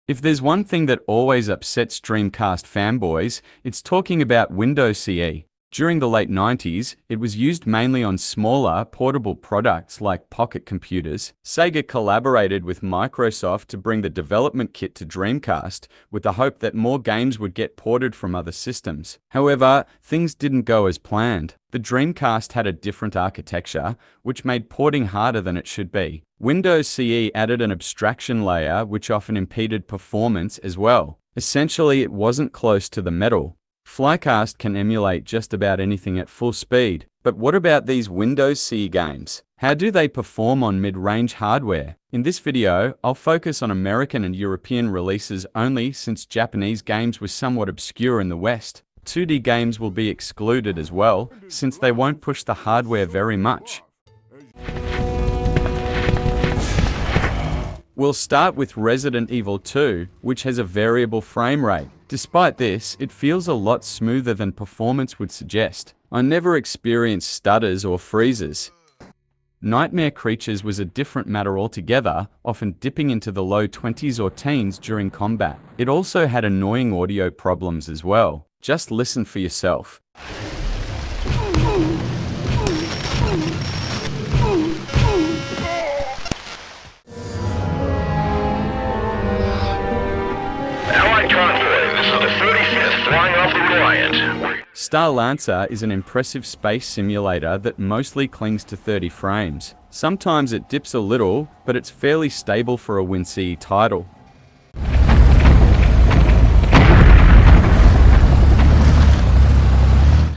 If there's one thing that always upsets Dreamcast fanboys, it's talking about WinCE. During the late 90s, it was used mainly on smaller, portable products like pocket computers. Sega collaborated with Microsoft to bring the development kit to Dreamcast, with the hope that more games would get ported from other systems. However, things didn't go as planned. The Dreamcast had a different architecture, which made porting harder than it should be. WinCE added an abstraction layer which often impeded performance as well. Essentially, it wasn't close to the metal. Flycast can emulate just about anything at full speed, but what about these WinCE games? How do they perform on mid-range hardware? In this video, I'll focus on American and European releases only since Japanese games were somewhat obscure in the West. 2D games will be excluded as well, since they won't push the hardware very much. We'll start with Resident Evil 2, which has a variable frame rate. Despite this, it feels a lot smoother than performance would suggest. I never experienced stutters or freezes. Nightmare Creatures was a different matter altogether, often dipping into the low 20s or teens during combat. It also had annoying audio problems as well. Just listen for yourself. Star Lancer is an impressive space simulator that mostly clings to 30 frames. Sometimes it dips a little, but it's fairly stable for a WinCE title.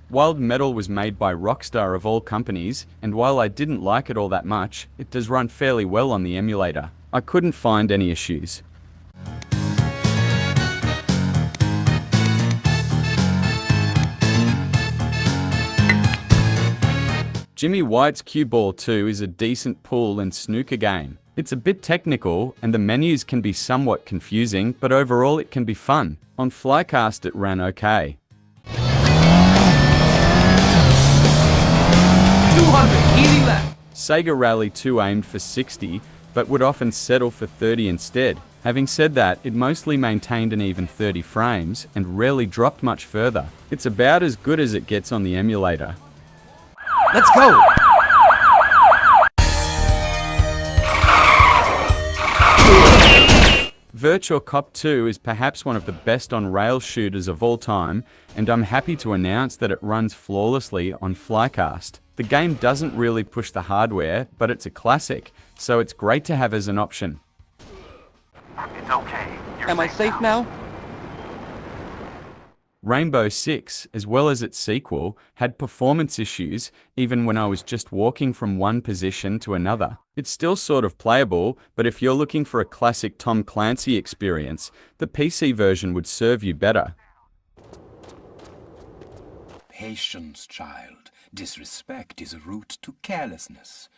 Wild Metal was made by Rockstar of all companies, and while I didn't like it all that much, it does run fairly well on the emulator. I couldn't find any issues. Jimmy White's Cue Ball 2 is a decent pool and snooker game. It's a bit technical, and the menus can be somewhat confusing, but overall it can be fun. On Flycast it ran okay. 280 left. Sega Rally 2 aimed for 60, but would often settle for 30 instead. Having said that, it mostly maintained an even 30 frames, and rarely dropped much further. It's about as good as it gets on the emulator. Let's go! Virtua Cop 2 is perhaps one of the best on-rail shooters of all time, and I'm happy to announce that it runs flawlessly on Flycast. The game doesn't really push the hardware, but it's a classic, so it's great to have as an option. It's okay. Am I safe now? Rainbow Six, as well as its sequel, had performance issues even when I was just walking from one position to another. It's still sort of playable, but if you're looking for a classic Tom Clancy experience, the PC version would serve you better. Patience, child. Disrespect is a route to carelessness.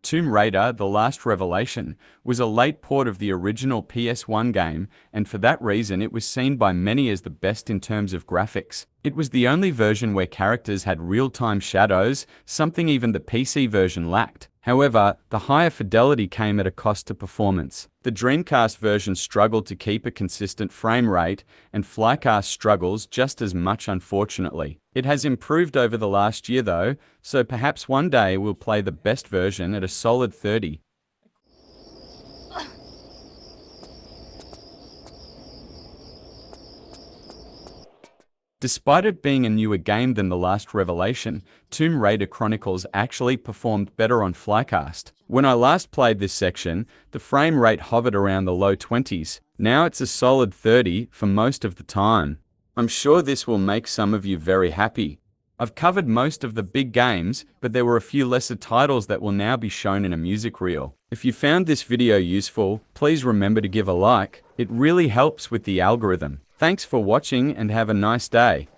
Tomb Raider: The Last Revelation was a late port of the original PS1 game, and for that reason it was seen by many as the best in terms of graphics. It was the only version where characters had real-time shadows, something even the PC version lacked. However, the higher fidelity came at a cost to performance. The Dreamcast version struggled to keep a consistent frame rate, and Flycast struggles just as much, unfortunately. It has improved over the last year though, so perhaps one day we'll play the best version at a solid 30. Despite it being a newer game than The Last Revelation, Tomb Raider Chronicles actually performed better on Flycast. When I last played this section, the frame rate hovered around the low 20s. Now it's a solid 30 for most of the time. I'm sure this will make some of you very happy. I've covered most of the big games, but there were a few lesser titles that will now be shown in a music reel. If you found this video useful, please remember to give a like. It really helps with the algorithm. Thanks for watching and have a nice day.